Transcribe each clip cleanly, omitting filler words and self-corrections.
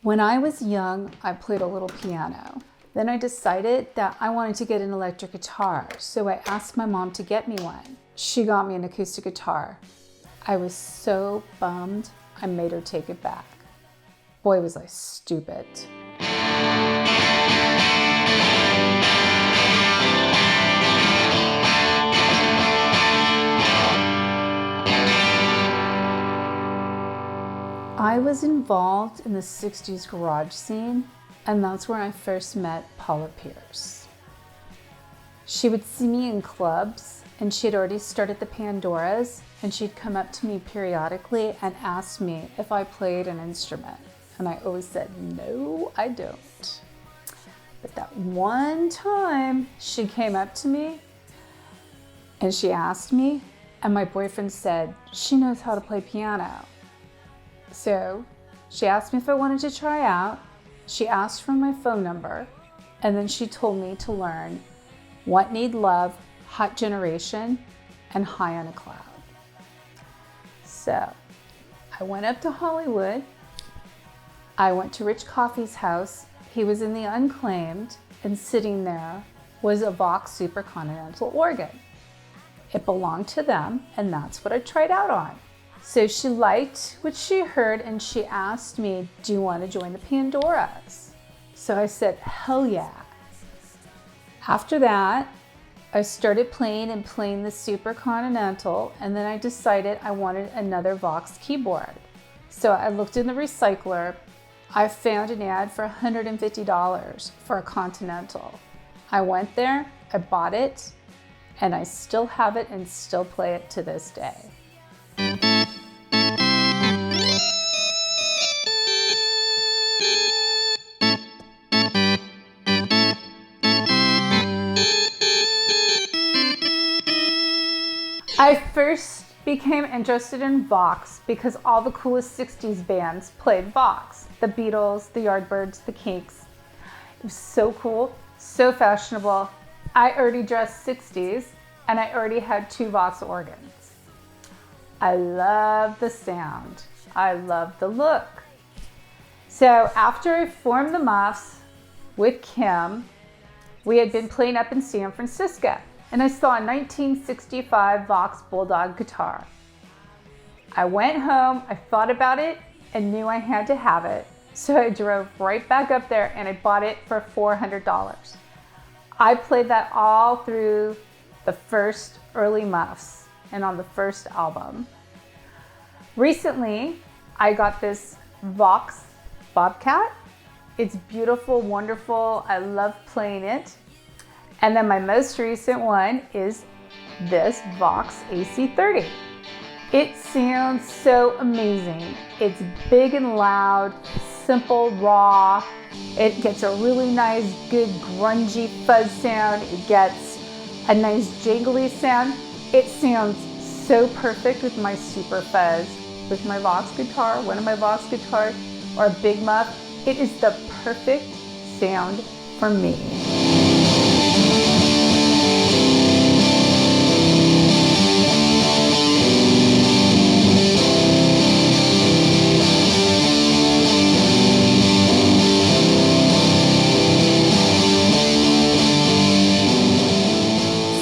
When I was young, I played a little piano. Then I decided that I wanted to get an electric guitar, so I asked my mom to get me one. She got me an acoustic guitar. I was so bummed, I made her take it back. Boy, was I stupid. I was involved in the 60s garage scene, and that's where I first met Paula Pierce. She would see me in clubs, and she had already started the Pandoras, and she'd come up to me periodically and ask me if I played an instrument. And I always said, no, I don't. But that one time, she came up to me, and she asked me, and my boyfriend said, she knows how to play piano. So she asked me if I wanted to try out. She asked for my phone number, and then she told me to learn What Need Love, Hot Generation, and High on a Cloud. So I went up to Hollywood. I went to Rich Coffey's house. He was in the Unclaimed, and sitting there was a VOX Super Continental organ. It belonged to them, and that's what I tried out on. So she liked what she heard, and she asked me, do you want to join the Pandoras? So I said, hell yeah. After that, I started playing the Super Continental, and then I decided I wanted another Vox keyboard. So I looked in the recycler. I found an ad for $150 for a Continental. I went there, I bought it, and I still have it and still play it to this day. I first became interested in Vox because all the coolest 60s bands played Vox. The Beatles, the Yardbirds, the Kinks. It was so cool, so fashionable. I already dressed 60s and I already had 2 Vox organs. I love the sound. I love the look. So after I formed the Muffs with Kim, we had been playing up in San Francisco. And I saw a 1965 Vox Bulldog guitar. I went home, I thought about it, and knew I had to have it. So I drove right back up there and I bought it for $400. I played that all through the first early Muffs and on the first album. Recently, I got this Vox Bobcat. It's beautiful, wonderful. I love playing it. And then my most recent one is this Vox AC30. It sounds so amazing. It's big and loud, simple, raw. It gets a really nice, good, grungy fuzz sound. It gets a nice jangly sound. It sounds so perfect with my super fuzz, with my Vox guitar, one of my Vox guitars, or a big muff. It is the perfect sound for me.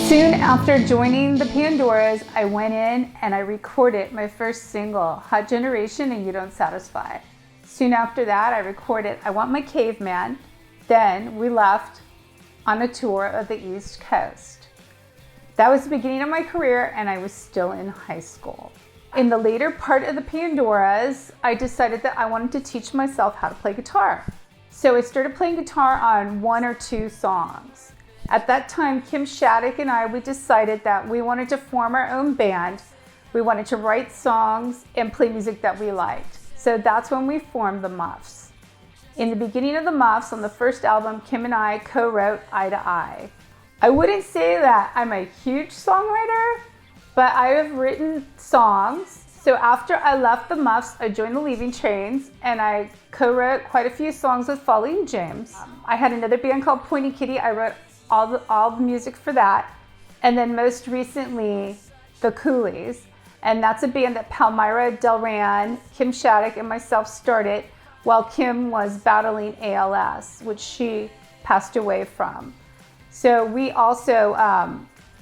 Soon after joining the Pandoras, I went in and I recorded my first single, Hot Generation and You Don't Satisfy. Soon after that, I recorded I Want My Caveman. Then we left on a tour of the East Coast. That was the beginning of my career and I was still in high school. In the later part of the Pandoras, I decided that I wanted to teach myself how to play guitar. So I started playing guitar on 1 or 2 songs. At that time, Kim Shattuck and I, we decided that we wanted to form our own band. We wanted to write songs and play music that we liked. So that's when we formed the Muffs. In the beginning of the Muffs, on the first album, Kim and I co-wrote Eye to Eye. I wouldn't say that I'm a huge songwriter, but I have written songs. So after I left the Muffs, I joined the Leaving Trains and I co-wrote quite a few songs with Folly and James. I had another band called Pointy Kitty. I wrote all the music for that. And then most recently, the Coolies. And that's a band that Palmyra Delran, Kim Shattuck, and myself started while Kim was battling ALS, which she passed away from. So we also,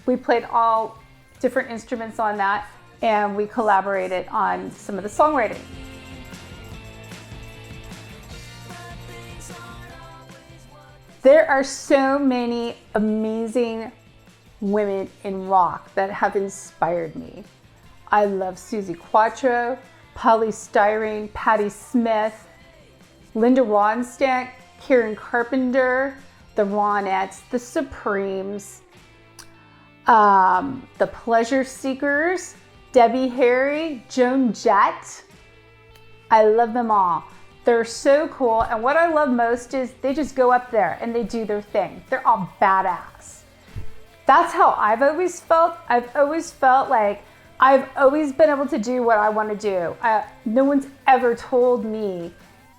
we played all different instruments on that, and we collaborated on some of the songwriting. There are so many amazing women in rock that have inspired me. I love Suzi Quatro, Polly Styrene, Patti Smith, Linda Ronstadt, Karen Carpenter, the Ronettes, the Supremes, the Pleasure Seekers, Debbie Harry, Joan Jett. I love them all. They're so cool, and what I love most is they just go up there and they do their thing. They're all badass. That's how I've always felt. I've always felt like I've always been able to do what I want to do. No one's ever told me,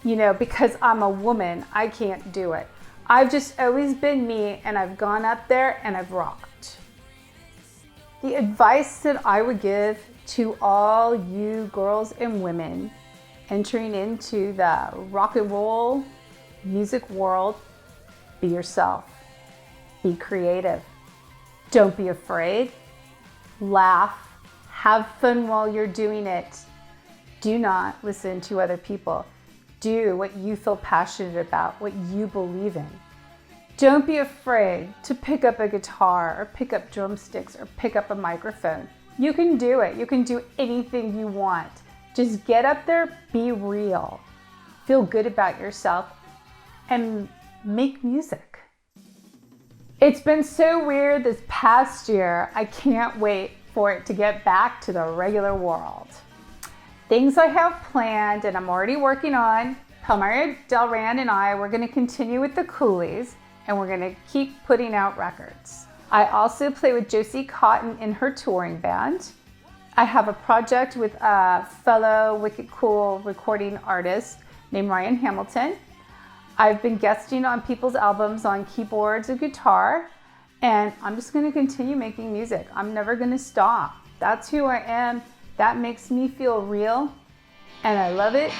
you know, because I'm a woman, I can't do it. I've just always been me, and I've gone up there and I've rocked. The advice that I would give to all you girls and women entering into the rock and roll music world: be yourself, be creative, don't be afraid, laugh, have fun while you're doing it. Do not listen to other people. Do what you feel passionate about, what you believe in. Don't be afraid to pick up a guitar or pick up drumsticks or pick up a microphone. You can do it. You can do anything you want. Just get up there, be real, feel good about yourself, and make music. It's been so weird this past year. I can't wait for it to get back to the regular world. Things I have planned and I'm already working on: Palmyra Delran and I, we're going to continue with the Coolies, and we're going to keep putting out records. I also play with Josie Cotton in her touring band. I have a project with a fellow wicked cool recording artist named Ryan Hamilton. I've been guesting on people's albums on keyboards and guitar, and I'm just going to continue making music. I'm never going to stop. That's who I am. That makes me feel real, and I love it.